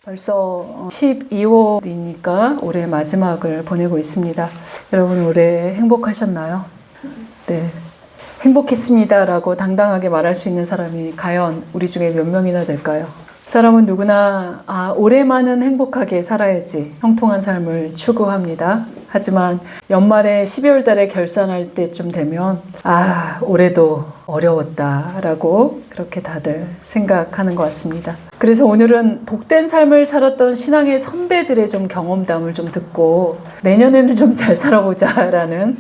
벌써 12월이니까 올해 마지막을 보내고 있습니다. 여러분 올해 행복하셨나요? 네, 행복했습니다라고 당당하게 말할 수 있는 사람이 과연 우리 중에 몇 명이나 될까요? 사람은 누구나 올해만은 행복하게 살아야지 형통한 삶을 추구합니다. 하지만 연말에 12월 달에 결산할 때쯤 되면 올해도 어려웠다라고 그렇게 다들 생각하는 것 같습니다. 그래서 오늘은 복된 삶을 살았던 신앙의 선배들의 좀 경험담을 좀 듣고 내년에는 좀 잘 살아보자라는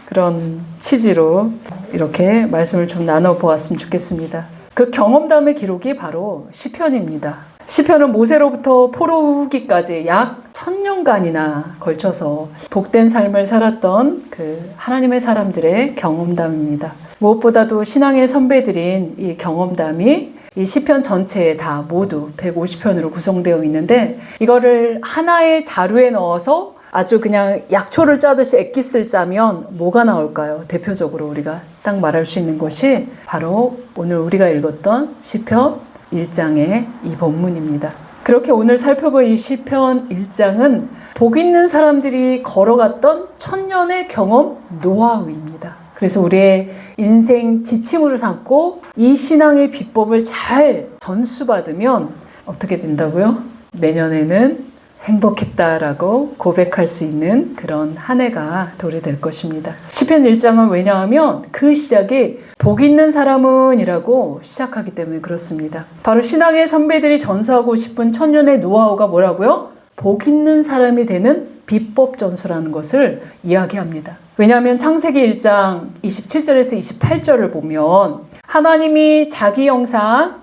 그런 취지로 이렇게 말씀을 좀 나눠보았으면 좋겠습니다. 그 경험담의 기록이 바로 시편입니다. 시편은 모세로부터 포로 후기까지 약 1000년간이나 걸쳐서 복된 삶을 살았던 그 하나님의 사람들의 경험담입니다. 무엇보다도 신앙의 선배들인 이 경험담이 이 시편 전체에 다 모두 150편으로 구성되어 있는데 이거를 하나의 자루에 넣어서 아주 그냥 약초를 짜듯이 엑기스를 짜면 뭐가 나올까요? 대표적으로 우리가 딱 말할 수 있는 것이 바로 오늘 우리가 읽었던 시편 1장의 이 본문입니다. 그렇게 오늘 살펴볼 이 시편 1장은 복 있는 사람들이 걸어갔던 천년의 경험 노하우입니다. 그래서 우리의 인생 지침으로 삼고 이 신앙의 비법을 잘 전수받으면 어떻게 된다고요? 내년에는 행복했다라고 고백할 수 있는 그런 한 해가 도래될 것입니다. 시편 1장은 왜냐하면 그 시작이 복 있는 사람은 이라고 시작하기 때문에 그렇습니다. 바로 신앙의 선배들이 전수하고 싶은 천년의 노하우가 뭐라고요? 복 있는 사람이 되는 비법 전수라는 것을 이야기합니다. 왜냐하면 창세기 1장 27절에서 28절을 보면 하나님이 자기 형상,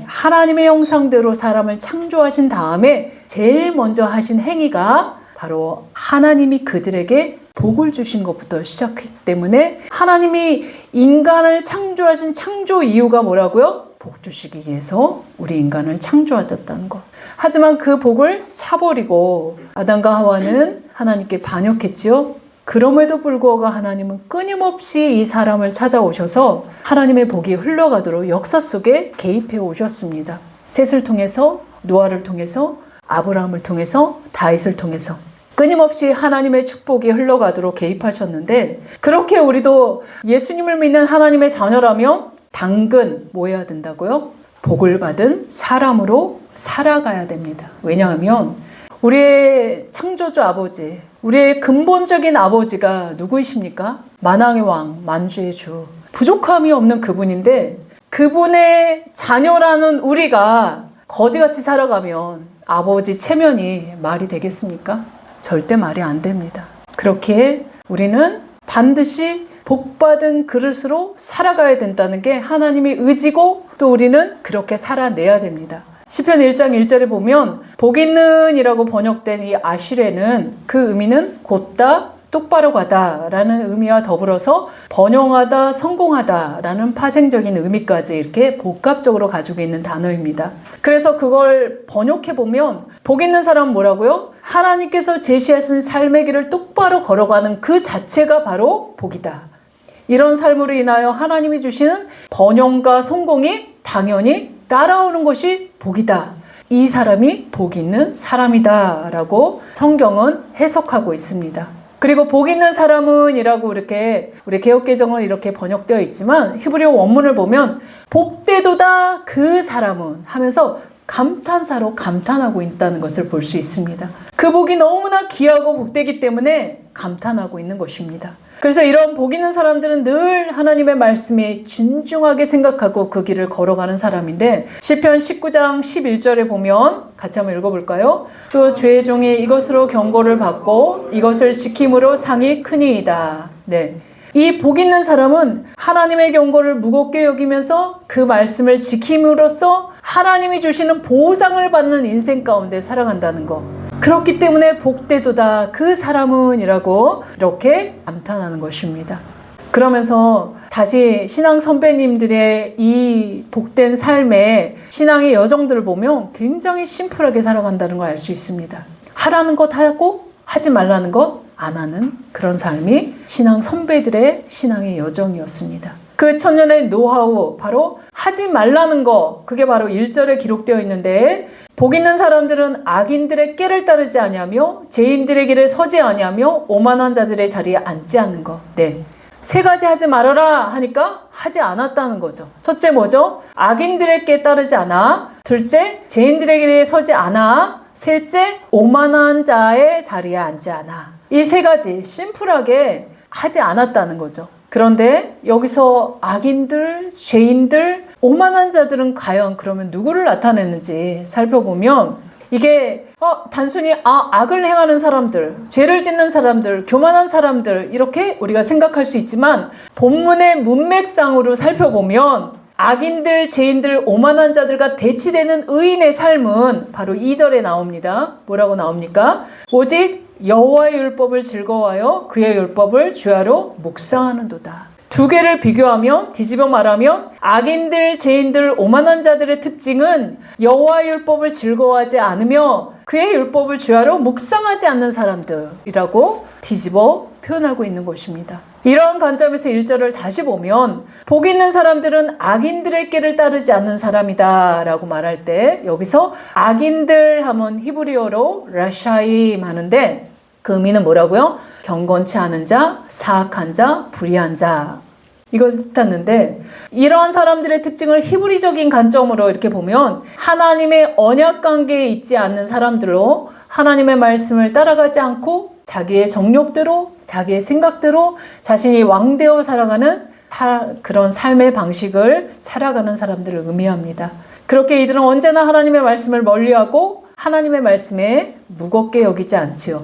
하나님의 형상대로 사람을 창조하신 다음에 제일 먼저 하신 행위가 바로 하나님이 그들에게 복을 주신 것부터 시작했기 때문에 하나님이 인간을 창조하신 창조 이유가 뭐라고요? 복 주시기 위해서 우리 인간을 창조하셨다는 것. 하지만 그 복을 차버리고 아담과 하와는 하나님께 반역했지요. 그럼에도 불구하고 하나님은 끊임없이 이 사람을 찾아오셔서 하나님의 복이 흘러가도록 역사 속에 개입해 오셨습니다. 셋을 통해서, 노아를 통해서, 아브라함을 통해서, 다윗을 통해서 끊임없이 하나님의 축복이 흘러가도록 개입하셨는데 그렇게 우리도 예수님을 믿는 하나님의 자녀라면 당근 뭐 해야 된다고요? 복을 받은 사람으로 살아가야 됩니다. 왜냐하면 우리의 창조주 아버지, 우리의 근본적인 아버지가 누구이십니까? 만왕의 왕, 만주의 주. 부족함이 없는 그분인데 그분의 자녀라는 우리가 거지같이 살아가면 아버지 체면이 말이 되겠습니까? 절대 말이 안 됩니다. 그렇게 우리는 반드시 복받은 그릇으로 살아가야 된다는 게 하나님의 의지고 또 우리는 그렇게 살아내야 됩니다. 시편 1장 1절에 보면 복 있는 이라고 번역된 이 아쉬레는 그 의미는 곧다, 똑바로 가다 라는 의미와 더불어서 번영하다, 성공하다 라는 파생적인 의미까지 이렇게 복합적으로 가지고 있는 단어입니다. 그래서 그걸 번역해 보면 복 있는 사람은 뭐라고요? 하나님께서 제시하신 삶의 길을 똑바로 걸어가는 그 자체가 바로 복이다. 이런 삶으로 인하여 하나님이 주시는 번영과 성공이 당연히 따라오는 것이 복이다. 이 사람이 복 있는 사람이다 라고 성경은 해석하고 있습니다. 그리고 복 있는 사람은 이라고 이렇게 우리 개역개정은 이렇게 번역되어 있지만 히브리어 원문을 보면 복되도다 그 사람은 하면서 감탄사로 감탄하고 있다는 것을 볼 수 있습니다. 그 복이 너무나 귀하고 복되기 때문에 감탄하고 있는 것입니다. 그래서 이런 복 있는 사람들은 늘 하나님의 말씀에 진중하게 생각하고 그 길을 걸어가는 사람인데 시편 19장 11절에 보면 같이 한번 읽어볼까요? 또 주의 종이 이것으로 경고를 받고 이것을 지킴으로 상이 크니이다. 이 복 있는 사람은 하나님의 경고를 무겁게 여기면서 그 말씀을 지킴으로써 하나님이 주시는 보상을 받는 인생 가운데 살아간다는 것. 그렇기 때문에 복되도다 그 사람은 이라고 이렇게 감탄하는 것입니다. 그러면서 다시 신앙 선배님들의 이 복된 삶의 신앙의 여정들을 보면 굉장히 심플하게 살아간다는 걸 알 수 있습니다. 하라는 것 하고 하지 말라는 것 안 하는 그런 삶이 신앙 선배들의 신앙의 여정이었습니다. 그 천년의 노하우, 바로 하지 말라는 거, 그게 바로 1절에 기록되어 있는데, 복 있는 사람들은 악인들의 꾀를 따르지 아니하며 죄인들의 길에 서지 아니하며 오만한 자들의 자리에 앉지 않는 거. 네. 세 가지 하지 말아라 하니까 하지 않았다는 거죠. 첫째 뭐죠? 악인들의 꾀 따르지 않아. 둘째, 죄인들의 길에 서지 않아. 셋째, 오만한 자의 자리에 앉지 않아. 이 세 가지 심플하게 하지 않았다는 거죠. 그런데 여기서 악인들, 죄인들, 오만한 자들은 과연 그러면 누구를 나타내는지 살펴보면 이게 단순히 악을 행하는 사람들, 죄를 짓는 사람들, 교만한 사람들 이렇게 우리가 생각할 수 있지만 본문의 문맥상으로 살펴보면 악인들, 죄인들, 오만한 자들과 대치되는 의인의 삶은 바로 2절에 나옵니다. 뭐라고 나옵니까? 오직 여호와의 율법을 즐거워하여 그의 율법을 주야로 묵상하는도다. 두 개를 비교하면, 뒤집어 말하면 악인들, 죄인들, 오만한 자들의 특징은 여호와의 율법을 즐거워하지 않으며 그의 율법을 주야로 묵상하지 않는 사람들이라고 뒤집어 표현하고 있는 것입니다. 이러한 관점에서 1절을 다시 보면 복 있는 사람들은 악인들의 꾀를 따르지 않는 사람이다 라고 말할 때 여기서 악인들 하면 히브리어로 라샤임 하는데 그 의미는 뭐라고요? 경건치 않은 자, 사악한 자, 불의한 자 이걸 뜻하는데 이러한 사람들의 특징을 히브리적인 관점으로 이렇게 보면 하나님의 언약 관계에 있지 않는 사람들로 하나님의 말씀을 따라가지 않고 자기의 정욕대로 자기의 생각대로 자신이 왕되어 살아가는 그런 삶의 방식을 살아가는 사람들을 의미합니다. 그렇게 이들은 언제나 하나님의 말씀을 멀리하고 하나님의 말씀에 무겁게 여기지 않지요.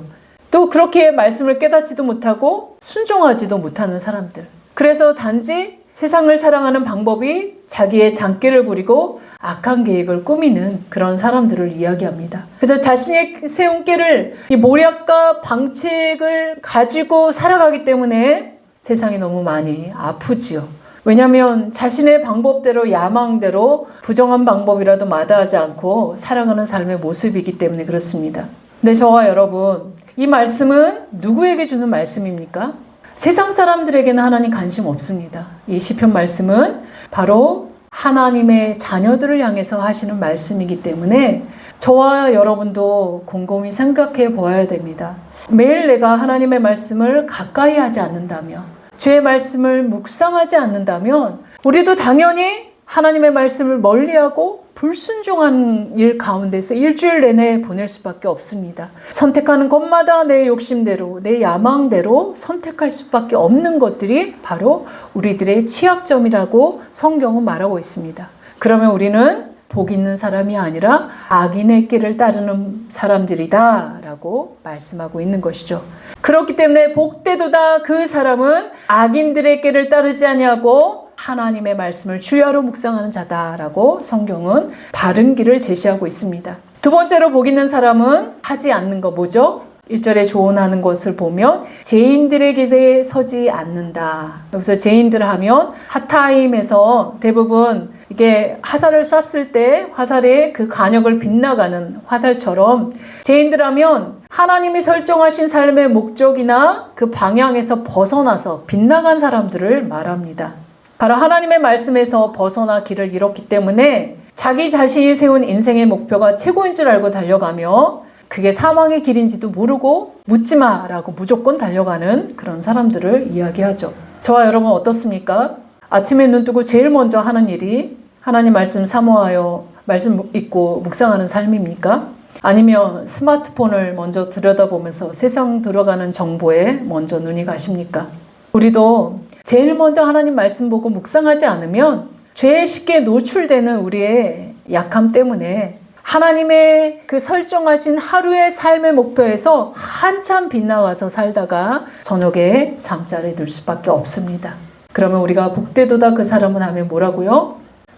또 그렇게 말씀을 깨닫지도 못하고 순종하지도 못하는 사람들. 그래서 단지 세상을 사랑하는 방법이 자기의 장기를 부리고 악한 계획을 꾸미는 그런 사람들을 이야기합니다. 그래서 자신의 세운 꾀를 이 모략과 방책을 가지고 살아가기 때문에 세상이 너무 많이 아프지요. 왜냐하면 자신의 방법대로 야망대로 부정한 방법이라도 마다하지 않고 살아가는 삶의 모습이기 때문에 그렇습니다. 근데 저와 여러분, 이 말씀은 누구에게 주는 말씀입니까? 세상 사람들에게는 하나님 관심 없습니다. 이 시편 말씀은 바로 하나님의 자녀들을 향해서 하시는 말씀이기 때문에 저와 여러분도 곰곰이 생각해 보아야 됩니다. 매일 내가 하나님의 말씀을 가까이 하지 않는다면, 주의 말씀을 묵상하지 않는다면 우리도 당연히 하나님의 말씀을 멀리하고 불순종한 일 가운데서 일주일 내내 보낼 수밖에 없습니다. 선택하는 것마다 내 욕심대로, 내 야망대로 선택할 수밖에 없는 것들이 바로 우리들의 취약점이라고 성경은 말하고 있습니다. 그러면 우리는 복 있는 사람이 아니라 악인의 길을 따르는 사람들이다 라고 말씀하고 있는 것이죠. 그렇기 때문에 복되도다 그 사람은 악인들의 길을 따르지 아니하고 하나님의 말씀을 주야로 묵상하는 자다라고 성경은 바른 길을 제시하고 있습니다. 두 번째로 복 있는 사람은 하지 않는 거 뭐죠? 1절에 조언하는 것을 보면 죄인들의 길에 서지 않는다. 여기서 죄인들 하면 핫타임에서 대부분 이게 화살을 쐈을 때 화살의 그 간역을 빗나가는 화살처럼 죄인들 하면 하나님이 설정하신 삶의 목적이나 그 방향에서 벗어나서 빗나간 사람들을 말합니다. 바로 하나님의 말씀에서 벗어나 길을 잃었기 때문에 자기 자신이 세운 인생의 목표가 최고인 줄 알고 달려가며 그게 사망의 길인지도 모르고 묻지마 라고 무조건 달려가는 그런 사람들을 이야기하죠. 저와 여러분 어떻습니까? 아침에 눈 뜨고 제일 먼저 하는 일이 하나님 말씀 사모하여 말씀 읽고 묵상하는 삶입니까? 아니면 스마트폰을 먼저 들여다보면서 세상 들어가는 정보에 먼저 눈이 가십니까? 우리도 제일 먼저 하나님 말씀 보고 묵상하지 않으면 죄에 쉽게 노출되는 우리의 약함 때문에 하나님의 그 설정하신 하루의 삶의 목표에서 한참 빗나가서 살다가 저녁에 잠자리에 들 수밖에 없습니다. 그러면 우리가 복되도다 그 사람은 하면 뭐라고요?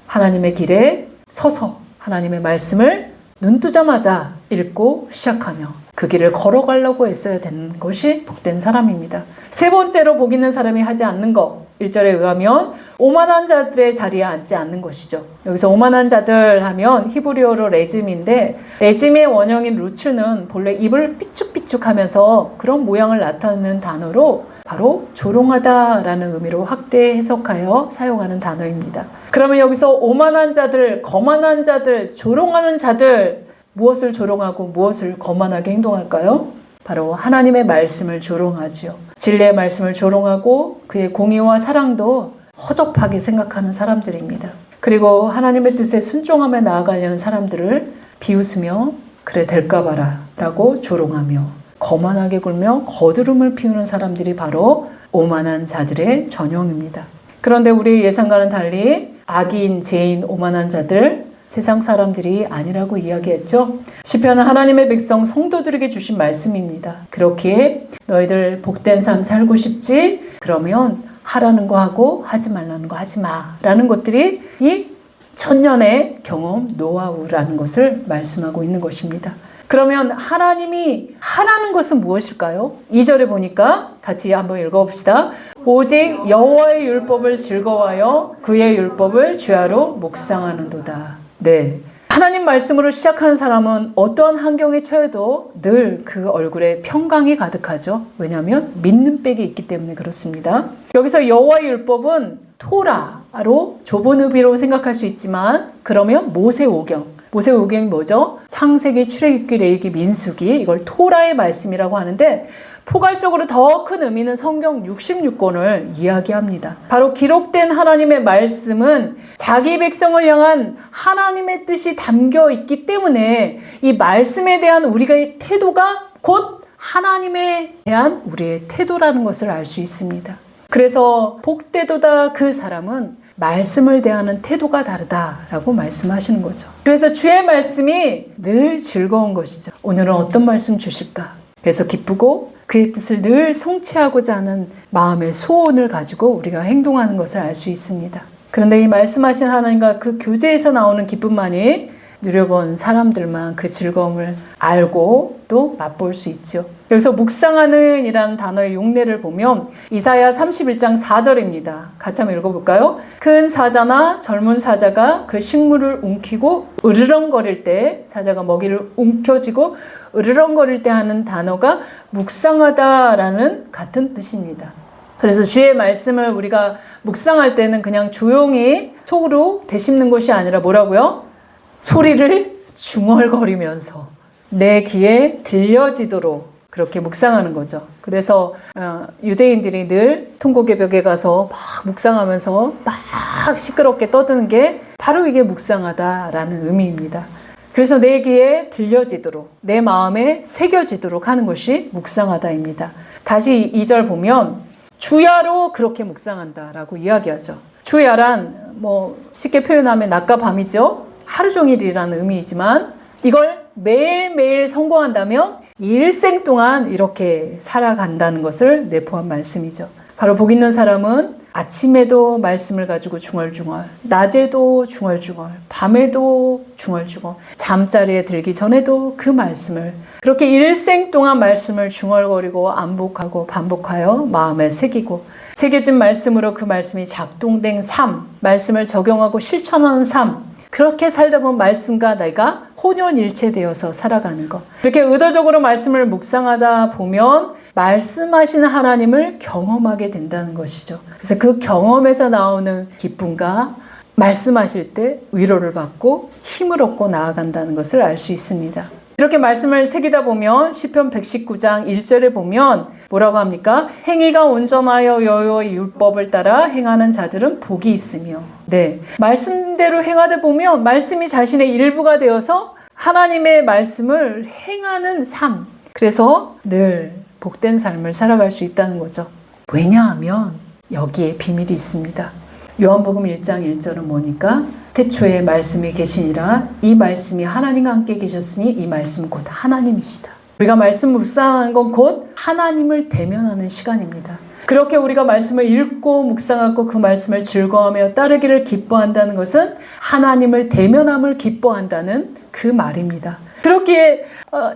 하나님의 길에 서서 하나님의 말씀을 눈 뜨자마자 읽고 시작하며 그 길을 걸어가려고 애써야 되는 것이 복된 사람입니다. 세 번째로 복 있는 사람이 하지 않는 것, 1절에 의하면 오만한 자들의 자리에 앉지 않는 것이죠. 여기서 오만한 자들 하면 히브리어로 레짐인데 레짐의 원형인 루츠는 본래 입을 삐쭉삐쭉 하면서 그런 모양을 나타내는 단어로 바로 조롱하다라는 의미로 확대 해석하여 사용하는 단어입니다. 그러면 여기서 오만한 자들, 거만한 자들, 조롱하는 자들, 무엇을 조롱하고 무엇을 거만하게 행동할까요? 바로 하나님의 말씀을 조롱하지요. 진리의 말씀을 조롱하고 그의 공의와 사랑도 허접하게 생각하는 사람들입니다. 그리고 하나님의 뜻에 순종하며 나아가려는 사람들을 비웃으며 그래 될까 봐라 라고 조롱하며 거만하게 굴며 거드름을 피우는 사람들이 바로 오만한 자들의 전형입니다. 그런데 우리 예상과는 달리 악인, 죄인, 오만한 자들, 세상 사람들이 아니라고 이야기했죠. 시편은 하나님의 백성 성도들에게 주신 말씀입니다. 그렇기에 너희들 복된 삶 살고 싶지? 그러면 하라는 거 하고 하지 말라는 거 하지 마 라는 것들이 이 천년의 경험 노하우라는 것을 말씀하고 있는 것입니다. 그러면 하나님이 하라는 것은 무엇일까요? 2절에 보니까 같이 한번 읽어봅시다. 오직 여호와의 율법을 즐거워하여 그의 율법을 주야로 묵상하는도다. 네, 하나님 말씀으로 시작하는 사람은 어떠한 환경에 처해도 늘 그 얼굴에 평강이 가득하죠. 왜냐하면 믿는 백이 있기 때문에 그렇습니다. 여기서 여호와의 율법은 토라로 좁은 의미로 생각할 수 있지만 그러면 모세오경. 모세오경이 뭐죠? 창세기, 출애굽기, 레위기, 민수기 이걸 토라의 말씀이라고 하는데 포괄적으로 더 큰 의미는 성경 66권을 이야기합니다. 바로 기록된 하나님의 말씀은 자기 백성을 향한 하나님의 뜻이 담겨 있기 때문에 이 말씀에 대한 우리의 태도가 곧 하나님에 대한 우리의 태도라는 것을 알 수 있습니다. 그래서 복되도다 그 사람은 말씀을 대하는 태도가 다르다라고 말씀하시는 거죠. 그래서 주의 말씀이 늘 즐거운 것이죠. 오늘은 어떤 말씀 주실까? 그래서 기쁘고 그의 뜻을 늘 성취하고자 하는 마음의 소원을 가지고 우리가 행동하는 것을 알 수 있습니다. 그런데 이 말씀하신 하나님과 그 교제에서 나오는 기쁨만이 누려본 사람들만 그 즐거움을 알고 또 맛볼 수 있죠. 여기서 묵상하는 이라는 단어의 용례를 보면 이사야 31장 4절입니다. 같이 한번 읽어볼까요? 큰 사자나 젊은 사자가 그 식물을 움키고 으르렁거릴 때 사자가 먹이를 움켜쥐고 으르렁거릴 때 하는 단어가 묵상하다라는 같은 뜻입니다. 그래서 주의 말씀을 우리가 묵상할 때는 그냥 조용히 속으로 되씹는 것이 아니라 뭐라고요? 소리를 중얼거리면서 내 귀에 들려지도록 그렇게 묵상하는 거죠. 그래서 유대인들이 늘 통곡의 벽에 가서 막 묵상하면서 막 시끄럽게 떠드는 게 바로 이게 묵상하다라는 의미입니다. 그래서 내 귀에 들려지도록 내 마음에 새겨지도록 하는 것이 묵상하다입니다. 다시 2절 보면 주야로 그렇게 묵상한다라고 이야기하죠. 주야란 쉽게 표현하면 낮과 밤이죠. 하루 종일이라는 의미이지만 이걸 매일매일 성공한다면 일생 동안 이렇게 살아간다는 것을 내포한 말씀이죠. 바로 복 있는 사람은 아침에도 말씀을 가지고 중얼중얼, 낮에도 중얼중얼, 밤에도 중얼중얼, 잠자리에 들기 전에도 그 말씀을 그렇게 일생 동안 말씀을 중얼거리고 안복하고 반복하여 마음에 새기고 새겨진 말씀으로 그 말씀이 작동된 삶, 말씀을 적용하고 실천하는 삶, 그렇게 살다 보면 말씀과 내가 혼연일체되어서 살아가는 것. 이렇게 의도적으로 말씀을 묵상하다 보면 말씀하시는 하나님을 경험하게 된다는 것이죠. 그래서 그 경험에서 나오는 기쁨과 말씀하실 때 위로를 받고 힘을 얻고 나아간다는 것을 알 수 있습니다. 이렇게 말씀을 새기다 보면 시편 119장 1절에 보면 뭐라고 합니까? 행위가 온전하여 여호와의 율법을 따라 행하는 자들은 복이 있으며 네, 말씀대로 행하다 보면 말씀이 자신의 일부가 되어서 하나님의 말씀을 행하는 삶, 그래서 늘 복된 삶을 살아갈 수 있다는 거죠. 왜냐하면 여기에 비밀이 있습니다. 요한복음 1장 1절은 뭐니까? 태초에 말씀이 계시니라 이 말씀이 하나님과 함께 계셨으니 이 말씀은 곧 하나님이시다. 우리가 말씀을 묵상하는 건 곧 하나님을 대면하는 시간입니다. 그렇게 우리가 말씀을 읽고 묵상하고 그 말씀을 즐거워하며 따르기를 기뻐한다는 것은 하나님을 대면함을 기뻐한다는 그 말입니다. 그렇기에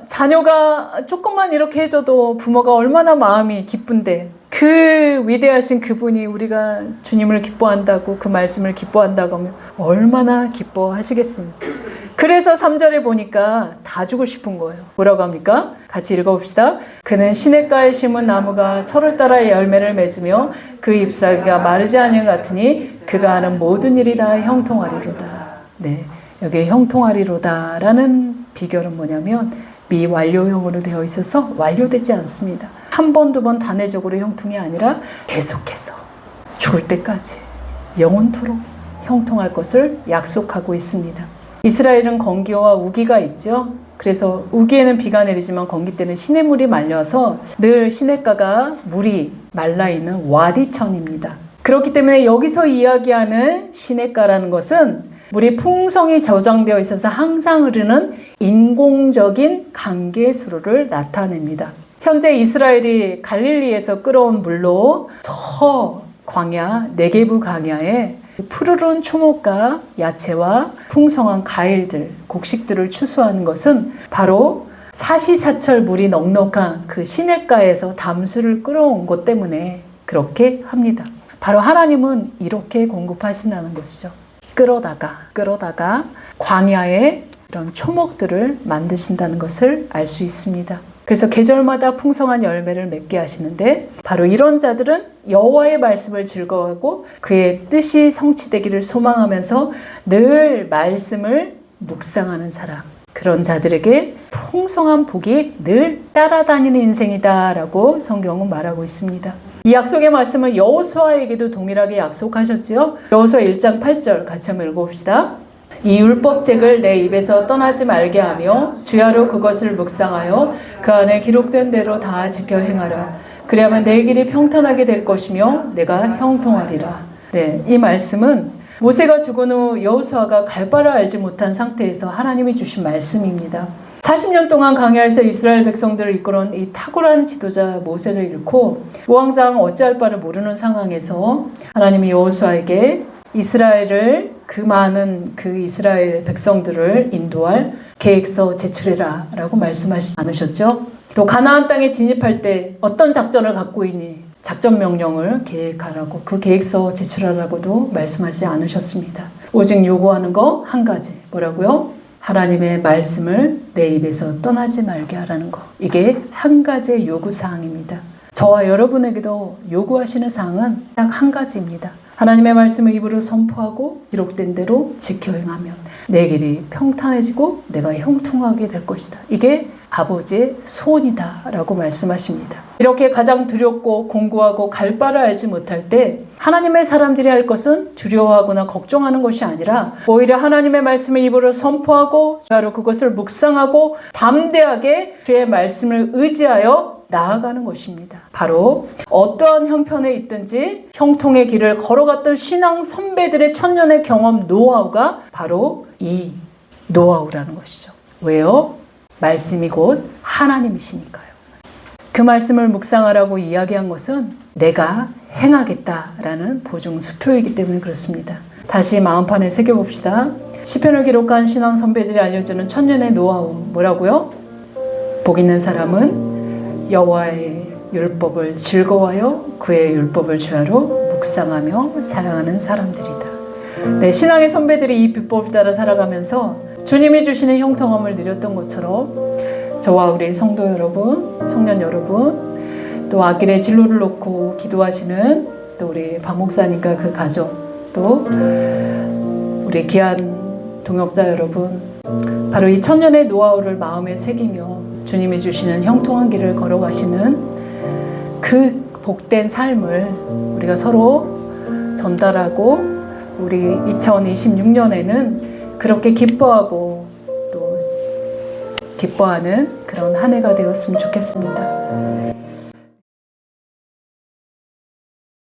자녀가 조금만 이렇게 해줘도 부모가 얼마나 마음이 기쁜데 그 위대하신 그분이 우리가 주님을 기뻐한다고, 그 말씀을 기뻐한다고 하면 얼마나 기뻐하시겠습니까? 그래서 3절에 보니까 다 주고 싶은 거예요. 뭐라고 합니까? 같이 읽어봅시다. 그는 시냇가에 심은 나무가 서를 따라 열매를 맺으며 그 잎사귀가 마르지 않은 것 같으니 그가 하는 모든 일이 다 형통하리로다. 네, 여기 형통하리로다라는 비결은 뭐냐면 미완료형으로 되어 있어서 완료되지 않습니다. 한 번, 두 번 단회적으로 형통이 아니라 계속해서 죽을 때까지 영원토록 형통할 것을 약속하고 있습니다. 이스라엘은 건기와 우기가 있죠. 그래서 우기에는 비가 내리지만 건기 때는 시냇물이 말려서 늘 시냇가가 물이 말라있는 와디천입니다. 그렇기 때문에 여기서 이야기하는 시냇가라는 것은 물이 풍성히 저장되어 있어서 항상 흐르는 인공적인 강계수로를 나타냅니다. 현재 이스라엘이 갈릴리에서 끌어온 물로 저 광야, 네게부 광야에 푸르른 초목과 야채와 풍성한 과일들, 곡식들을 추수하는 것은 바로 사시사철 물이 넉넉한 그 시냇가에서 담수를 끌어온 것 때문에 그렇게 합니다. 바로 하나님은 이렇게 공급하신다는 것이죠. 끌어다가 광야에 이런 초목들을 만드신다는 것을 알 수 있습니다. 그래서 계절마다 풍성한 열매를 맺게 하시는데 바로 이런 자들은 여호와의 말씀을 즐거워하고 그의 뜻이 성취되기를 소망하면서 늘 말씀을 묵상하는 사람, 그런 자들에게 풍성한 복이 늘 따라다니는 인생이다라고 성경은 말하고 있습니다. 이 약속의 말씀을 여호수아에게도 동일하게 약속하셨지요. 여호수아 1장 8절 같이 한번 읽어봅시다. 이 율법책을 내 입에서 떠나지 말게 하며 주야로 그것을 묵상하여 그 안에 기록된 대로 다 지켜 행하라. 그래야만 내 길이 평탄하게 될 것이며 내가 형통하리라. 네, 이 말씀은 모세가 죽은 후 여호수아가 갈 바를 알지 못한 상태에서 하나님이 주신 말씀입니다. 40년 동안 광야에서 이스라엘 백성들을 이끌어온 이 탁월한 지도자 모세를 잃고 우왕좌왕 어찌할 바를 모르는 상황에서 하나님이 여호수아에게 이스라엘을, 그 많은 그 이스라엘 백성들을 인도할 계획서 제출해라 라고 말씀하시지 않으셨죠? 또 가나안 땅에 진입할 때 어떤 작전을 갖고 있니? 작전 명령을 계획하라고, 그 계획서 제출하라고도 말씀하지 않으셨습니다. 오직 요구하는 거 한 가지, 뭐라고요? 하나님의 말씀을 내 입에서 떠나지 말게 하라는 거. 이게 한 가지의 요구사항입니다. 저와 여러분에게도 요구하시는 사항은 딱 한 가지입니다. 하나님의 말씀을 입으로 선포하고 기록된 대로 지켜 행하면 내 길이 평탄해지고 내가 형통하게 될 것이다. 이게 아버지의 소원이다 라고 말씀하십니다. 이렇게 가장 두렵고 공고하고 갈 바를 알지 못할 때 하나님의 사람들이 할 것은 두려워하거나 걱정하는 것이 아니라 오히려 하나님의 말씀을 입으로 선포하고 바로 그것을 묵상하고 담대하게 주의 말씀을 의지하여 나아가는 것입니다. 바로 어떠한 형편에 있든지 형통의 길을 걸어갔던 신앙 선배들의 천년의 경험 노하우가 바로 이 노하우라는 것이죠. 왜요? 말씀이 곧 하나님이시니까요. 그 말씀을 묵상하라고 이야기한 것은 내가 행하겠다라는 보증 수표이기 때문에 그렇습니다. 다시 마음판에 새겨봅시다. 시편을 기록한 신앙 선배들이 알려주는 천년의 노하우 뭐라고요? 복 있는 사람은 여호와의 율법을 즐거워하여 그의 율법을 주야로 묵상하며 사랑하는 사람들이다. 네, 신앙의 선배들이 이 비법을 따라 살아가면서 주님이 주시는 형통함을 누렸던 것처럼 저와 우리 성도 여러분, 청년 여러분, 또 아길의 진로를 놓고 기도하시는 또 우리 박 목사님과 그 가족, 또 우리 귀한 동역자 여러분, 바로 이 천년의 노하우를 마음에 새기며 주님이 주시는 형통한 길을 걸어가시는 그 복된 삶을 우리가 서로 전달하고 우리 2026년에는 그렇게 기뻐하고 또 기뻐하는 그런 한 해가 되었으면 좋겠습니다.